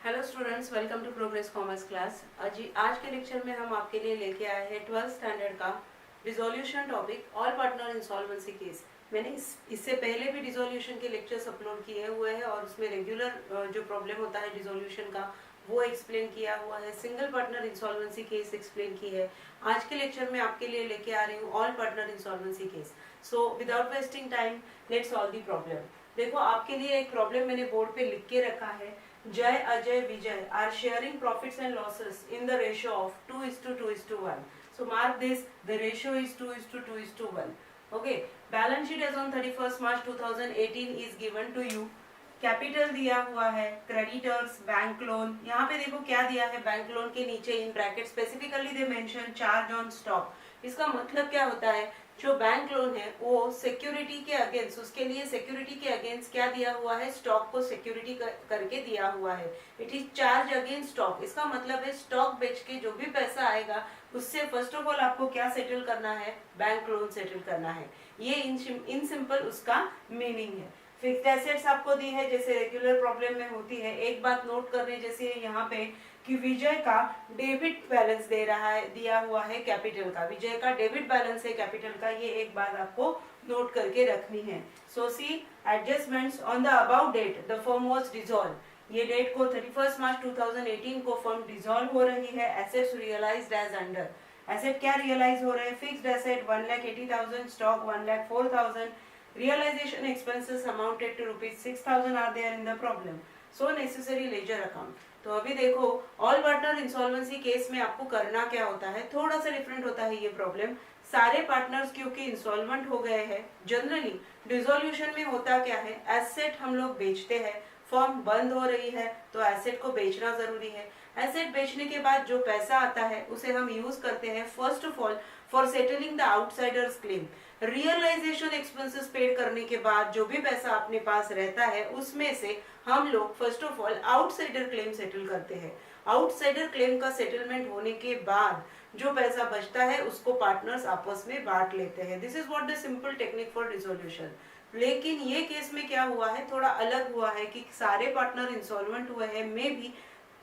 Hello students, welcome to progress commerce class. आज के lecture में हम आपके लिए लेके आए हैं 12th स्टैंडर्ड का dissolution topic, all partner insolvency case. मैंने इससे पहले भी डिसोल्यूशन के लेक्चर्स अपलोड किए हुए हैं और उसमें रेगुलर जो प्रॉब्लम होता है डिसोल्यूशन का वो एक्सप्लेन किया हुआ है, single partner insolvency case explain की है। आज के लेक्चर में आपके लिए लेके आ रही हूँ all partner insolvency case. So without wasting time let's solve the problem. देखो, आपके लिए एक प्रॉब्लम मैंने बोर्ड पे लिख के रखा है। Jay, Ajay, Vijay are sharing profits and losses in the ratio of 2:2:1. So mark this, the ratio is 2:2:1. Okay, balance sheet as on 31st March 2018 is given to you. Capital दिया हुआ है, creditors, bank loan. यहाँ पे देखो क्या दिया है, bank loan के नीचे in bracket specifically they mention charge on stock. इसका मतलब क्या होता है, जो बैंक लोन है वो सिक्योरिटी के अगेंस्ट, उसके लिए सिक्योरिटी के अगेंस्ट क्या दिया हुआ है, स्टॉक को सिक्योरिटी करके दिया हुआ है। It is charge against stock. इसका मतलब है स्टॉक बेच के जो भी पैसा आएगा उससे फर्स्ट ऑफ ऑल आपको क्या सेटल करना है, बैंक लोन सेटल करना है। ये इन सिंपल उसका मीनिंग है। फिक्स्ड एसेट्स आपको दी है जैसे रेगुलर प्रॉब्लम में होती है। एक बात नोट करने जैसे यहाँ पे कि विजय का डेबिट बैलेंस दे रहा है, दिया हुआ है कैपिटल का। विजय का डेबिट बैलेंस है कैपिटल का, ये एक बात आपको नोट करके रखनी है। So see adjustments on the about date the firm was dissolve. ये डेट को 31 मार्च 2018 को फर्म डिसॉल्व हो रही है। Assets realised as under. Asset क्या रियलाइज हो रहे हैं, fixed asset 1,80,000, stock 1,04,000। Realization expenses amounted to rupees 6,000 are there in the problem. So necessary ledger account. तो अभी देखो, ऑल पार्टनर इंसॉल्वेंसी केस में आपको करना क्या होता है, थोड़ा सा डिफरेंट होता है ये प्रॉब्लम। सारे पार्टनर्स क्योंकि इंसॉल्वेंट हो गए हैं, जनरली डिसोल्यूशन में होता क्या है, एसेट हम लोग बेचते हैं, फर्म बंद हो रही है तो एसेट को बेचना जरूरी है। एसेट बेचने के बाद जो पैसा आता है उसे हम यूज करते हैं first of all for settling the outsiders claim. Realisation expenses paid करने के बाद जो भी पैसा अपने पास रहता है उसमें से हम लोग first of all outsider claim settle करते हैं। आउटसाइडर क्लेम का सेटलमेंट होने के बाद जो पैसा बचता है उसको पार्टनर्स आपस में बांट लेते हैं। This is what the simple technique for dissolution. लेकिन ये केस में क्या हुआ है, थोड़ा अलग हुआ है कि सारे पार्टनर इंसॉल्वेंट हुए हैं, मे भी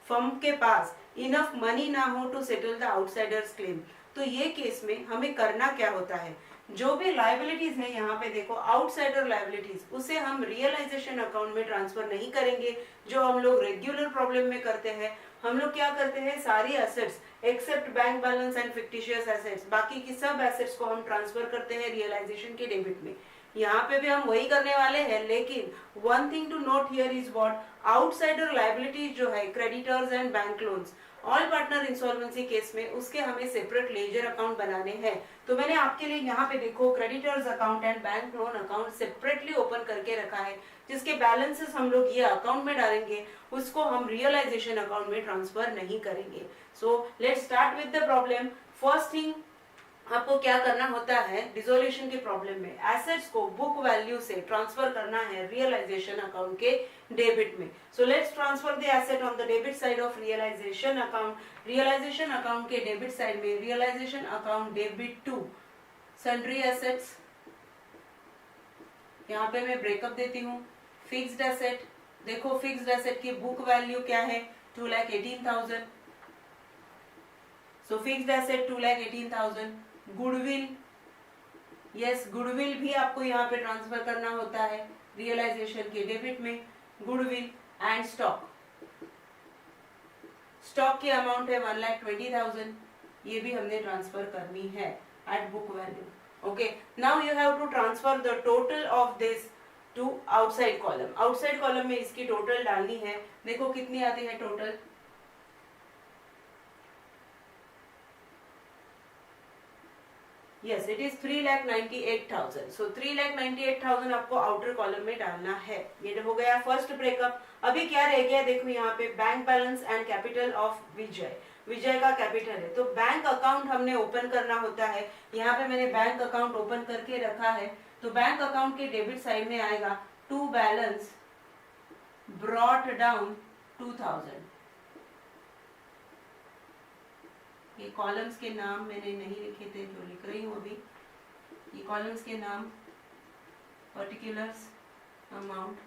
फर्म के पास इनफ मनी ना हो to settle the outsiders claim. तो ये केस में हमें करना क्या होता है, जो भी लायबिलिटीज है यहाँ पे देखो आउटसाइडर लायबिलिटीज, उसे हम रियलाइजेशन अकाउंट में ट्रांसफर नहीं करेंगे जो हम लोग रेगुलर प्रॉब्लम में करते हैं। हम लोग क्या करते हैं, सारी assets except bank balance and fictitious assets, बाकी की सब एसेट्स को हम ट्रांसफर करते हैं रियलाइजेशन के डेबिट में। यहाँ पे भी हम वही करने वाले हैं, लेकिन one thing to note here is what, outsider liabilities जो है creditors and bank loans, all partner insolvency case में उसके हमें सेपरेट लेजर अकाउंट बनाने हैं। तो मैंने आपके लिए यहाँ पे देखो creditors account and bank loan account separately open करके रखा है, जिसके बैलेंसेस हम लोग ये अकाउंट में डालेंगे, उसको हम रियलाइजेशन अकाउंट में ट्रांसफर नहीं करेंगे। So let's start with the problem. First thing आपको क्या करना होता है, डिसोल्यूशन के प्रॉब्लम में एसेट्स को बुक वैल्यू से ट्रांसफर करना है रियलाइजेशन अकाउंट के डेबिट में। So let's transfer the asset on the debit side of realisation account. Realisation account के डेबिट साइड में realisation account debit to sundry assets, यहाँ पे मैं ब्रेकअप देती हूँ। फिक्स्ड एसेट, देखो फिक्स्ड एसेट की बुक वैल्यू क्या है, 2,18,000। So fixed asset 2,18,000। Goodwill, yes goodwill भी आपको यहाँ पे ट्रांसफर करना होता है रियलाइजेशन के डेबिट में, गुडविल एंड स्टॉक। स्टॉक की अमाउंट है 1,20,000, ये भी हमने ट्रांसफर करनी है at book value. Okay, now you have to transfer the total of this to outside column. Outside column में इसकी टोटल डालनी है। देखो कितनी आती है total, Yes, it is 3,98,000. So 3,98,000 आपको आउटर कॉलम में डालना है। ये हो गया फर्स्ट ब्रेकअप। अभी क्या रह गया, देखो यहाँ पे bank balance and capital of Vijay. Vijay का कैपिटल है तो बैंक अकाउंट हमने ओपन करना होता है। यहाँ पे मैंने बैंक अकाउंट ओपन करके रखा है। तो बैंक अकाउंट के डेबिट साइड में आएगा टू बैलेंस ब्रॉट डाउन 2,000। ये कॉलम्स के नाम मैंने नहीं लिखे थे जो लिख रही हूँ अभी। ये कॉलम्स के नाम, पर्टिकुलर्स, अमाउंट,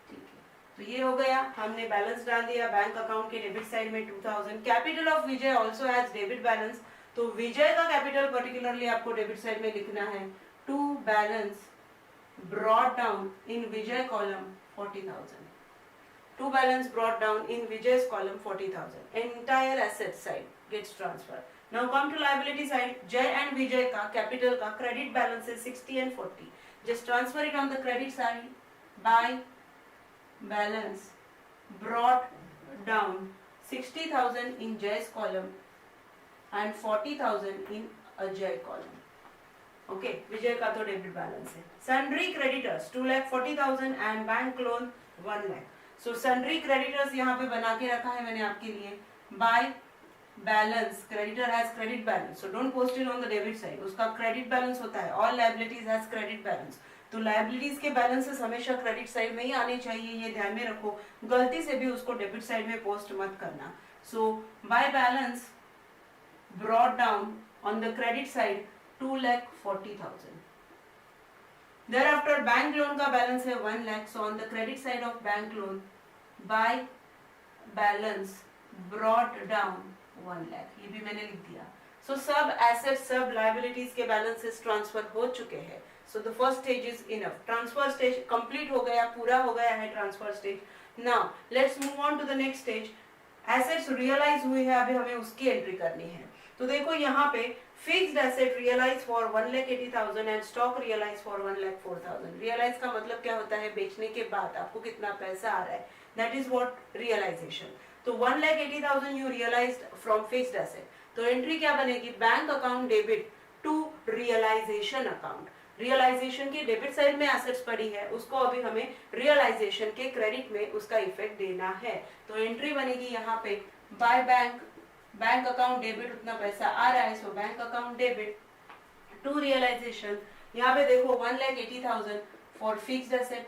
ठीक है। तो ये हो गया, हमने बैलेंस डाल दिया बैंक अकाउंट के डेबिट साइड में 2000। Capital of Vijay also has debit balance, तो विजय का कैपिटल पर्टिकुलरली आपको डेबिट साइड में लिखना है। To balance brought down in Vijay column 40,000। To balance brought down in Vijay's column 40,000। Entire asset side gets transfer. Now come to liability side. Jay and Vijay का capital का credit balance है 60 and 40। Just transfer it on the credit side by balance brought down 60,000 in Jay's column and 40,000 in Ajay column. Okay, विजय का तो debit balance है। Sundry creditors 2,40,000 and bank loan 1 lakh. So sundry creditors यहाँ पे बना के रखा है मैंने आपके लिए। By balance creditor has credit balance, so don't post it on the debit side, उसका क्रेडिट बैलेंस होता है। All liabilities has credit balance, तो लायबिलिटीज के बैलेंसेस हमेशा क्रेडिट साइड में ही आने चाहिए, ये ध्यान में रखो। गलती से भी उसको डेबिट साइड में पोस्ट मत करना। So by balance brought down on the credit side 2,40,000। thereafter bank loan का बैलेंस है 1 lakh. So on the credit side of bank loan by balance brought down 1 lakh, ये भी मैंने लिख दिया। सो सब एसेट सब लायबिलिटीज के बैलेंसेस ट्रांसफर हो चुके हैं। So the first stage is enough. Transfer stage complete हो गया, पूरा हो गया है transfer stage. Now let's move on to the next stage. Assets realize हुए हैं, अभी हमें उसकी एंट्री करनी है। तो देखो यहाँ पे fixed asset realize for 1,80,000 and stock realize for 1,04,000. Realize का मतलब क्या होता है? बेचने के बाद आपको कितना पैसा आ रहा है, that is what realization. तो 1,80,000 you realized from fixed asset. तो एंट्री क्या बनेगी? Bank account debit to realisation account. Realisation की डेबिट साइड में एसेट्स पड़ी है, उसको अभी हमें रियलाइजेशन के क्रेडिट में उसका इफेक्ट देना है। तो एंट्री बनेगी यहाँ पे बाय बैंक अकाउंट डेबिट, उतना पैसा आ रहा है, so bank account debit to realisation. यहाँ पे देखो 1,80,000 फॉर फिक्स्ड एसेट,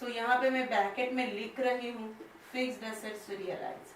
सो यहाँ पे मैं ब्रैकेट में लिख रही हूँ फिक्स्ड एसेट्स रियलाइज।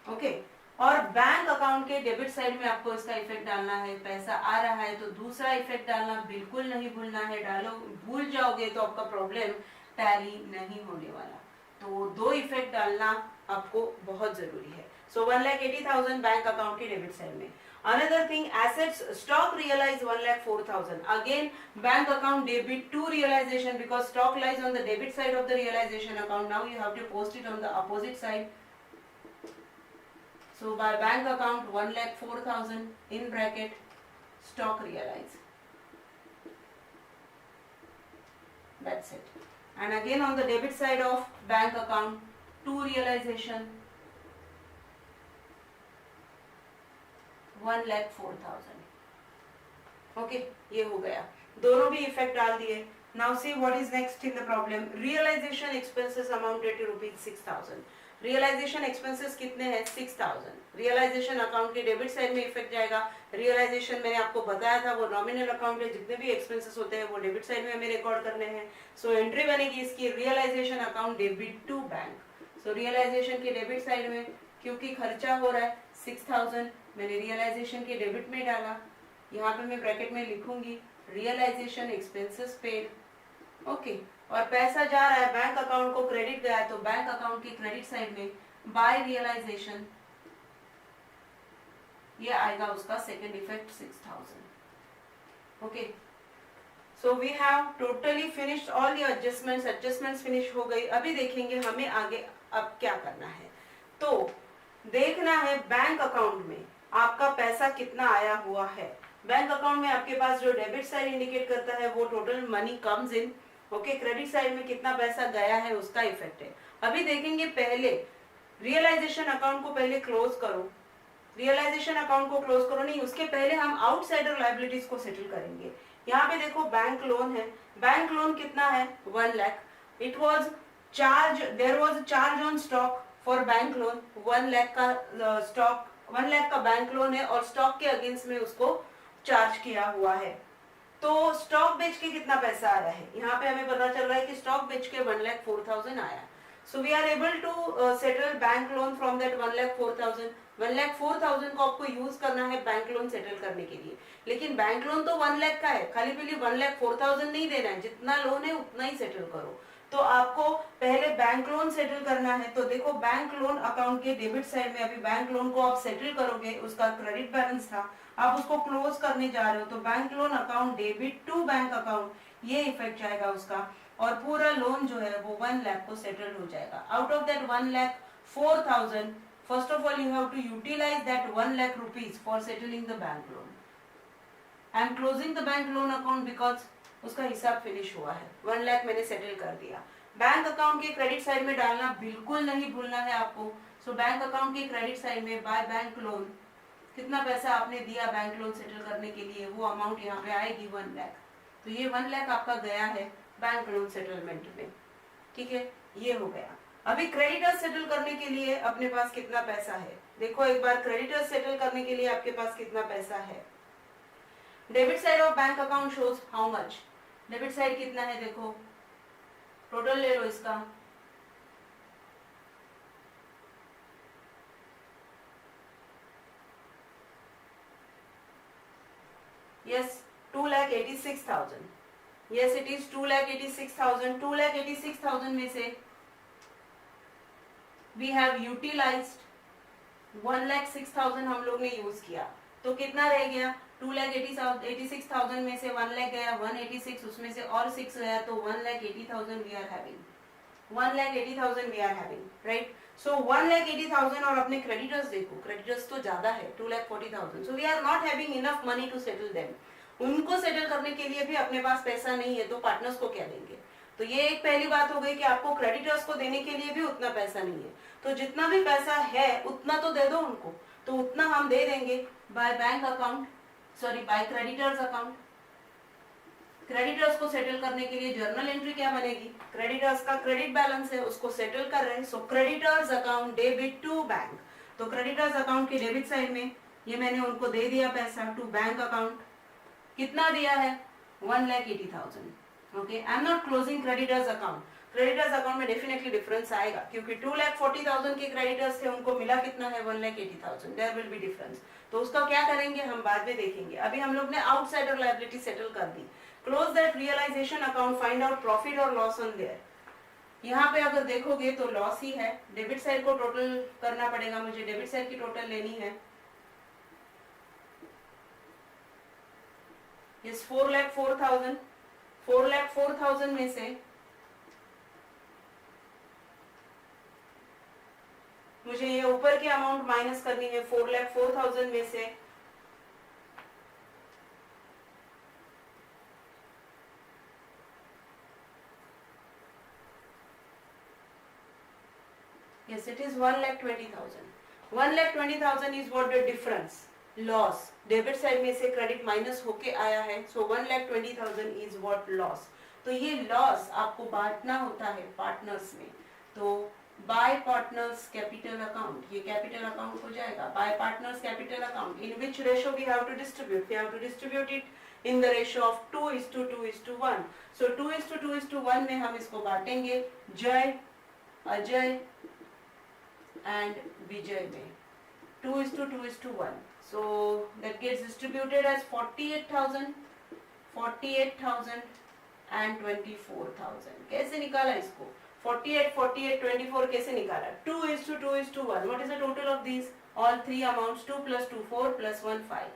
ओके, और बैंक अकाउंट के डेबिट साइड में आपको इसका इफेक्ट डालना है। पैसा आ रहा है तो दूसरा इफेक्ट डालना बिल्कुल नहीं भूलना है, डालो भूल जाओगे तो आपका प्रॉब्लम टैली नहीं होने वाला। तो दो इफेक्ट डालना आपको बहुत जरूरी है। सो 1,80,000 बैंक अकाउंट के डेबिट साइड में। Another thing, assets stock realise 1,04,000, again bank account debit to realisation because stock lies on the debit side of the realisation account. Now you have to post it on the opposite side. So by bank account 1,04,000 in bracket stock realize. That's it. And again on the debit side of bank account to realization 1,04,000. Okay, ये हो गया, दोनों भी effect डाल दिए। Now see what is next in the problem. Realization expenses amounted to ₹6,000. Realisation expenses कितने हैं? 6,000। Realisation account के डेबिट साइड में इफेक्ट जाएगा। रियलाइजेशन मैंने आपको बताया था वो नॉमिनल अकाउंट है, जितने भी एक्सपेंसेस होते हैं वो डेबिट साइड में हमें रिकॉर्ड करने हैं। सो एंट्री बनेगी इसकी realisation account debit to bank. So realisation के डेबिट साइड में क्योंकि खर्चा हो रहा है 6,000, मैंने रियलाइजेशन के डेबिट में डाला। यहाँ पे मैं ब्रैकेट में लिखूंगी रियलाइजेशन एक्सपेंसेस पेड। ओके, और पैसा जा रहा है बैंक अकाउंट को क्रेडिट गया है, तो बैंक अकाउंट की क्रेडिट साइड में बाय रियलाइजेशन ये आएगा उसका second effect 6,000। Okay, so we have totally finished all the adjustments finish हो गई। अभी देखेंगे हमें आगे अब क्या करना है। तो देखना है बैंक अकाउंट में आपका पैसा कितना आया हुआ है। बैंक अकाउंट में आपके पास जो डेबिट साइड इंडिकेट करता है वो total money comes in. Okay, credit side में कितना पैसा गया है उसका इफेक्ट है। अभी देखेंगे पहले रियलाइजेशन अकाउंट को पहले क्लोज करो। रियलाइजेशन अकाउंट को क्लोज करो नहीं, उसके पहले हम आउटसाइडर लायबिलिटीज को सेटल करेंगे। यहाँ पे देखो बैंक लोन है, बैंक लोन कितना है? 1 lakh. It was charge, there was charge on stock for bank loan. 1 lakh का स्टॉक, 1 लाख का बैंक लोन है और स्टॉक के अगेंस्ट में उसको चार्ज किया हुआ है। तो स्टॉक बेच के कितना पैसा आया है? यहाँ पे हमें पता चल रहा है कि स्टॉक बेच के 1,04,000 आया। So we are able to settle bank loan from that 1,04,000. 1,04,000 को आपको यूज करना है बैंक लोन सेटल करने के लिए, लेकिन बैंक लोन तो 1 लाख का है, खाली पीली 1,04,000 नहीं देना है, जितना लोन है उतना ही सेटल करो। तो आपको पहले बैंक लोन सेटल करना है। तो देखो बैंक लोन अकाउंट के डेबिट साइड में अभी बैंक लोन को आप सेटल करोगे, उसका क्रेडिट बैलेंस था, आप उसको क्लोज करने जा रहे हो, तो bank loan account debit to bank account ये इफेक्ट जाएगा उसका, और पूरा लोन जो है वो 1 लाख को सेटल हो जाएगा। Out of that 1,04,000, first of all you have to utilise that 1 lakh rupees for settling the bank loan. I am closing the bank loan account because उसका हिसाब फिनिश हुआ है, 1 लाख मैंने सेटल कर दिया। बैंक अकाउंट के क्रेडिट साइड में डालना बिल्कुल नहीं भूलना है आपको। सो बैंक अकाउंट के क्रेडिट साइड में बाय बैंक लोन कितना पैसा आपने दिया बैंक लोन सेटल करने के लिए, वो अमाउंट यहाँ पे आएगी 1 लाख। तो ये 1 लाख आपका गया है बैंक लोन सेटलमेंट में, ठीक है, ये हो गया। अभी क्रेडिटर्स सेटल करने के लिए अपने पास कितना पैसा है, देखो एक बार क्रेडिटर्स सेटल करने के लिए आपके पास कितना पैसा है। Debit side of bank account shows how much, debit side कितना है, देखो टोटल ले लो इसका, yes 2,86,000, yes it is 2,86,000। 2,86,000 में से we have utilized 1,06,000 हम लोग ने यूज किया, तो कितना रह गया 2,86,000 में से 1 लाख गया 186, उसमें से और 6 गया, तो 1,80,000 we are having, 1,80,000 we are having, right? So 1,80,000 और अपने क्रेडिटर्स देखो, क्रेडिटर्स तो ज्यादा है 2,40,000, so we are not having enough money to settle them। उनको सेटल करने के लिए भी अपने पास पैसा नहीं है, तो पार्टनर्स को क्या देंगे। तो ये एक पहली बात हो गई कि आपको क्रेडिटर्स को देने के लिए भी उतना पैसा नहीं है, तो जितना भी पैसा है उतना तो दे दो उनको, तो उतना हम दे देंगे by bank account, sorry by creditors account. Creditors को सेटल करने के लिए जर्नल एंट्री क्या बनेगी, क्रेडिटर्स का क्रेडिट बैलेंस है उसको सेटल कर रहे हैं, so creditors account debit to bank. तो क्रेडिटर्स अकाउंट के डेबिट साइड में ये मैंने उनको दे दिया पैसा टू बैंक अकाउंट, कितना दिया है 1,80,000। Okay, I am not closing creditors account, creditors account में डेफिनेटली डिफरेंस आएगा क्योंकि 2,40,000 के क्रेडिटर्स थे, उनको मिला कितना है 1,80,000, देयर विल बी डिफरेंस। तो उसका क्या करेंगे हम बाद में देखेंगे। अभी हम लोग ने आउटसाइडर लायबिलिटी सेटल कर दी। Close that realisation account, find out profit और लॉस ऑन देयर। यहाँ पे अगर देखोगे तो लॉस ही है, डेबिट साइड को टोटल करना पड़ेगा मुझे, डेबिट साइड की टोटल लेनी है, इस 4,04,000, 4,04,000 में से मुझे ये ऊपर की अमाउंट माइनस करनी है, 4,04,000 में से yes it is 1,20,000। 1,20,000 is what the difference, loss, debit side में से क्रेडिट माइनस होके आया है, सो 1,20,000 is what loss। तो ये लॉस आपको बांटना होता है पार्टनर्स में, तो बाय पार्टनर्स कैपिटल अकाउंट, ये कैपिटल अकाउंट हो जाएगा by partners capital account, in which ratio we have to distribute, we have to distribute it in the ratio of 2:2:1। So 2:2:1 में हम इसको बांटेंगे जय, अजय and Vijay में 2:2:1, so that gets distributed as 48,000, 48,000 and 24,000। कैसे निकाला इसको, 48, 48, 24 कैसे निकाला, 2:2:1। what is the total of these all three amounts, 2 + 2 4 + 1 5,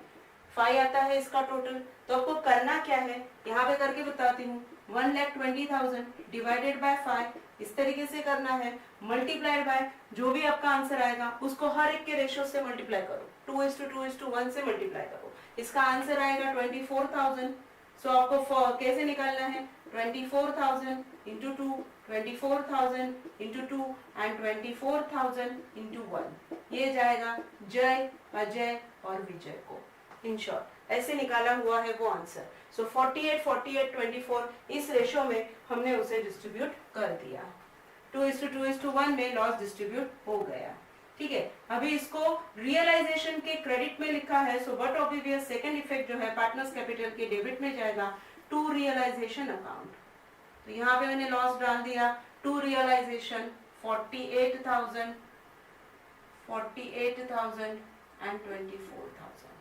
5 आता है इसका टोटल। तो आपको करना क्या है, यहाँ पे करके बताती हूँ, 1,20,000 डिवाइडेड बाय 5 इस तरीके से करना है, मल्टीप्लाइड बाय जो भी आपका आंसर आएगा उसको हर एक के रेशियो से मल्टीप्लाई करो, 2:2:1 से मल्टीप्लाई करो, इसका आंसर आएगा 24,000। सो आपको कैसे निकालना है, 24,000 इंटू 2, 24,000 इंटू 2 एंड 24,000 इंटू 1, ये जाएगा जय, अजय और विजय को। इन शॉर्ट ऐसे निकाला हुआ है वो आंसर। सो 48, 48, 24 इस रेशियो में हमने उसे डिस्ट्रीब्यूट कर दिया, 2:2:1 में लॉस डिस्ट्रीब्यूट हो गया, ठीक है। अभी इसको रियलाइजेशन के क्रेडिट में लिखा है, so but obvious second effect जो है पार्टनर्स कैपिटल के डेबिट में जाएगा टू रियलाइजेशन अकाउंट। तो यहाँ पे मैंने लॉस डाल दिया टू रियलाइजेशन 48,000, 48,000 and 24,000।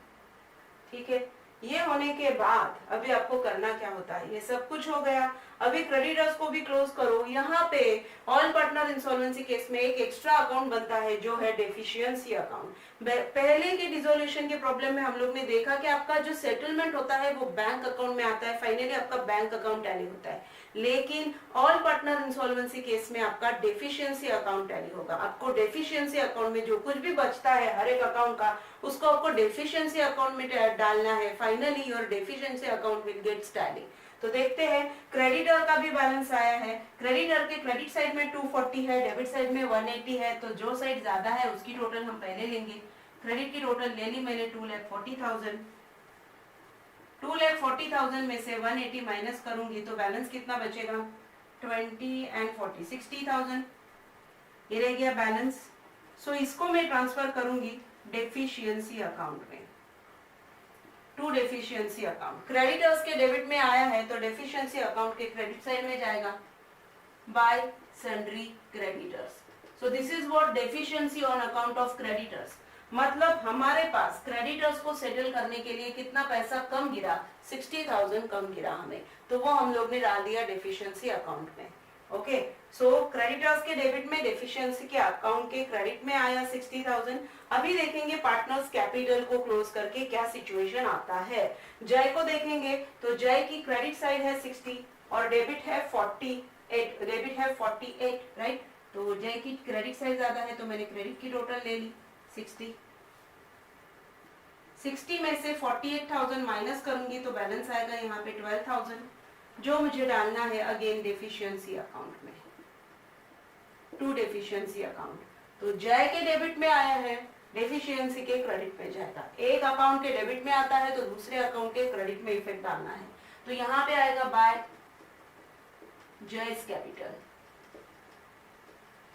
ठीक है, ये होने के बाद अभी आपको करना क्या होता है, ये सब कुछ हो गया। अभी क्रेडिटर्स को भी क्लोज करो। यहाँ पे ऑल पार्टनर इंसॉल्वेंसी केस में एक एक्स्ट्रा अकाउंट बनता है जो है डेफिशिएंसी अकाउंट। पहले के डिसोल्यूशन के प्रॉब्लम में हम लोग ने देखा कि आपका जो सेटलमेंट होता है वो बैंक अकाउंट में आता है, फाइनली आपका बैंक अकाउंट टैली होता है। लेकिन ऑल पार्टनर इंसॉल्वेंसी केस में आपका डेफिशिएंसी अकाउंट टैली होगा। आपको डेफिशिएंसी अकाउंट में जो कुछ भी बचता है हर एक अकाउंट का, उसको आपको डेफिशिएंसी अकाउंट में डालना है। Finally your deficiency account will gets tally. तो देखते हैं, क्रेडिटर का भी बैलेंस आया है। क्रेडिटर के क्रेडिट साइड में 240 है, डेबिट साइड में 180 है। तो जो साइड ज्यादा है उसकी टोटल हम पहले लेंगे। क्रेडिट की टोटल ले ली मैंने 2,40,000। 2,40,000 में से 180 माइनस करूंगी तो बैलेंस कितना बचेगा, 20 and 40, 60,000। ये रह गया बैलेंस। सो इसको मैं ट्रांसफर करूंगी डेफिशिएंसी अकाउंट में, टू डेफिशिएंसी अकाउंट। क्रेडिटर्स के डेबिट में आया है तो डेफिशिएंसी अकाउंट के क्रेडिट साइड में जाएगा bye sundry creditors. So this is what deficiency on account of creditors. मतलब हमारे पास क्रेडिटर्स को सेटल करने के लिए कितना पैसा कम गिरा, 60,000 कम गिरा हमें, तो वो हम लोग ने डाल दिया डेफिशिएंसी अकाउंट में। ओके, सो क्रेडिटर्स के डेबिट में, डेफिशिएंसी के अकाउंट के क्रेडिट में आया 60,000। अभी देखेंगे पार्टनर्स कैपिटल को क्लोज करके क्या सिचुएशन आता है। जय को देखेंगे तो जय की क्रेडिट साइड है 60 और डेबिट है 48, राइट। तो जय की क्रेडिट साइड ज्यादा है तो मैंने क्रेडिट की टोटल ले ली 60 में से 48,000 माइनस करूंगी तो बैलेंस आएगा यहाँ पे 12,000, जो मुझे डालना है अगेन डेफिशिएंसी अकाउंट में, टू डेफिशिएंसी अकाउंट। तो जय के डेबिट में आया है, डेफिशिएंसी के क्रेडिट में जाएगा। एक अकाउंट के डेबिट में आता है तो दूसरे अकाउंट के क्रेडिट में इफेक्ट डालना है। तो यहाँ पे आएगा बाय जयस कैपिटल।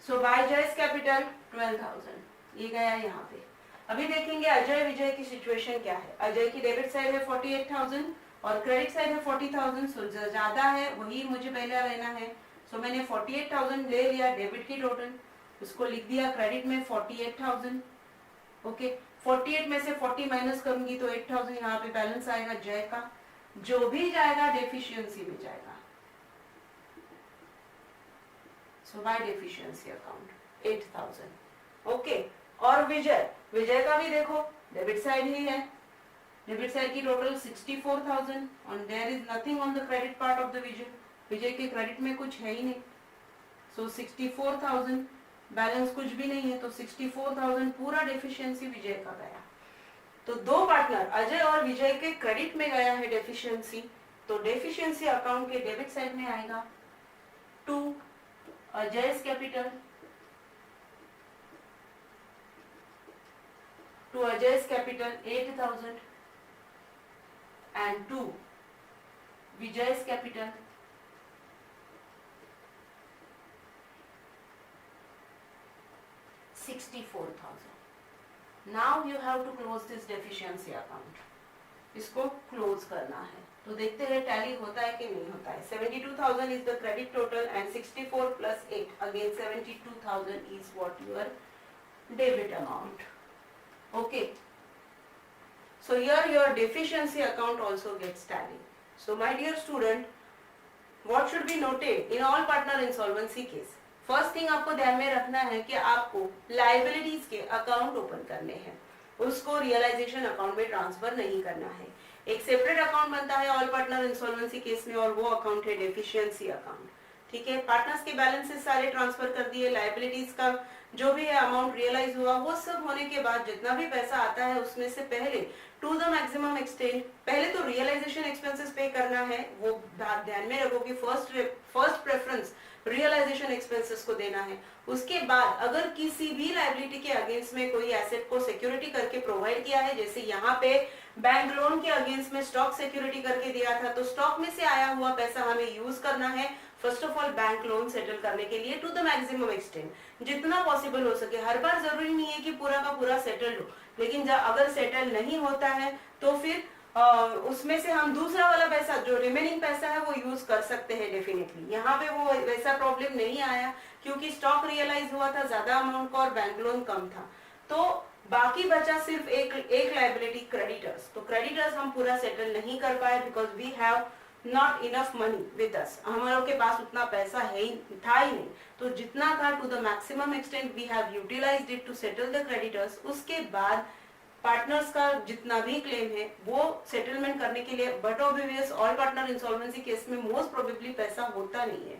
सो बाय जयस कैपिटल 12,000, ये गया यहाँ पे। अभी देखेंगे अजय विजय की सिचुएशन क्या है। अजय की डेबिट साइड है 48,000 और क्रेडिट साइड है 40,000। सो ज्यादा है वही मुझे पहले लेना है। सो मैंने 48,000 ले लिया डेबिट की टोटल, उसको लिख दिया क्रेडिट में 48,000। ओके, 48 में से 40 माइनस करूंगी तो 8,000 यहाँ पे बैलेंस आएगा जय का, जो भी जाएगा डेफिशिएंसी में जाएगा। सो बाय डेफिशिएंसी अकाउंट 8,000। ओके, और विजय का भी देखो डेबिट साइड ही है, डेबिट साइड की टोटल 64,000 और there is nothing on the credit part of the Vijay के क्रेडिट में कुछ है ही नहीं। सो 64,000 बैलेंस कुछ भी नहीं है, तो 64,000 पूरा डेफिशिएंसी विजय का गया। तो दो पार्टनर अजय और विजय के क्रेडिट में गया है डेफिशिएंसी, तो डेफिशिएंसी अकाउंट के डेबिट साइड में आएगा to Ajay's capital, to Ajay's capital 8,000 and to Vijay's capital 64,000. Now you have to close this deficiency account. इसको क्लोज करना है। तो देखते हैं टैली होता है कि नहीं होता है। 72,000 is the credit total and 64 plus 8 again 72,000 is what your debit amount. Okay. So here your deficiency account also gets tally. So my dear student, what should be noted in all partner insolvency case? First thing आपको ध्यान में रखना है कि आपको liabilities के account open करने हैं, उसको रियलाइजेशन अकाउंट में ट्रांसफर नहीं करना है। एक सेपरेट अकाउंट बनता है ऑल पार्टनर इंसॉल्वेंसी केस में और वो अकाउंट है डेफिशिएंसी अकाउंट। ठीक है, पार्टनर्स के बैलेंसेस सारे ट्रांसफर कर दिए, लायबिलिटीज का जो भी है अमाउंट रियलाइज हुआ, वो सब होने के बाद जितना भी पैसा आता है उसमें से पहले टू द मैक्सिमम एक्सटेंट पहले तो रियलाइजेशन एक्सपेंसेस पे करना है। वो ध्यान में रखो कि फर्स्ट प्रेफरेंस रियलाइजेशन एक्सपेंसेस को देना है। उसके बाद अगर किसी भी लायबिलिटी के अगेंस्ट में कोई एसेट को सिक्योरिटी करके प्रोवाइड किया है, जैसे यहाँ पे बैंक लोन के अगेंस्ट में स्टॉक सिक्योरिटी करके दिया था, तो स्टॉक में से आया हुआ पैसा हमें यूज करना है first of all bank loan settle करने के लिए टू द मैक्सिमम एक्सटेंट, जितना पॉसिबल हो सके। हर बार जरूरी नहीं है कि पूरा का पूरा सेटल हो, लेकिन अगर सेटल नहीं होता है तो फिर उसमें से हम दूसरा वाला पैसा जो रिमेनिंग पैसा है वो यूज कर सकते हैं डेफिनेटली। यहाँ पे वो वैसा प्रॉब्लम नहीं आया क्योंकि स्टॉक रियलाइज हुआ था ज्यादा अमाउंट का और बैंक लोन कम था। तो बाकी बचा सिर्फ एक लायबिलिटी क्रेडिटर्स। तो क्रेडिटर्स हम पूरा सेटल नहीं कर पाए because we have not enough money with us. हमारे के पास उतना पैसा है ही था ही नहीं। तो जितना था to the maximum extent we have utilised it to settle the creditors. उसके बाद पार्टनर्स का जितना भी क्लेम है वो सेटलमेंट करने के लिए, but obvious all partner insolvency case में मोस्ट प्रोबेबली पैसा होता नहीं है।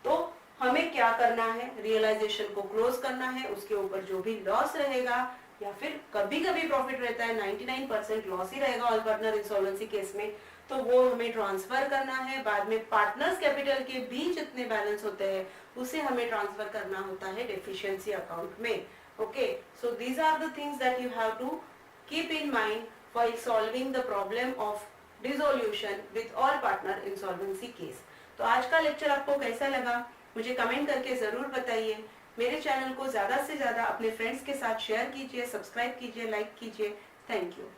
तो हमें क्या करना है, रियलाइजेशन को क्लोज करना है, उसके ऊपर जो भी लॉस रहेगा या फिर कभी कभी प्रॉफिट रहता है, 99% लॉस ही रहेगा ऑल पार्टनर इंसॉल्वेंसी केस में, तो वो हमें ट्रांसफर करना है। बाद में पार्टनर्स कैपिटल के बीच जितने बैलेंस होते हैं उसे हमें ट्रांसफर करना होता है डेफिशिएंसी अकाउंट में। Okay, so these are the things that you have to keep in mind while solving the problem of dissolution with all partner insolvency case। तो आज का लेक्चर आपको कैसा लगा मुझे कमेंट करके जरूर बताइए। मेरे चैनल को ज्यादा से ज्यादा अपने फ्रेंड्स के साथ शेयर कीजिए, सब्सक्राइब कीजिए, लाइक कीजिए। Thank you.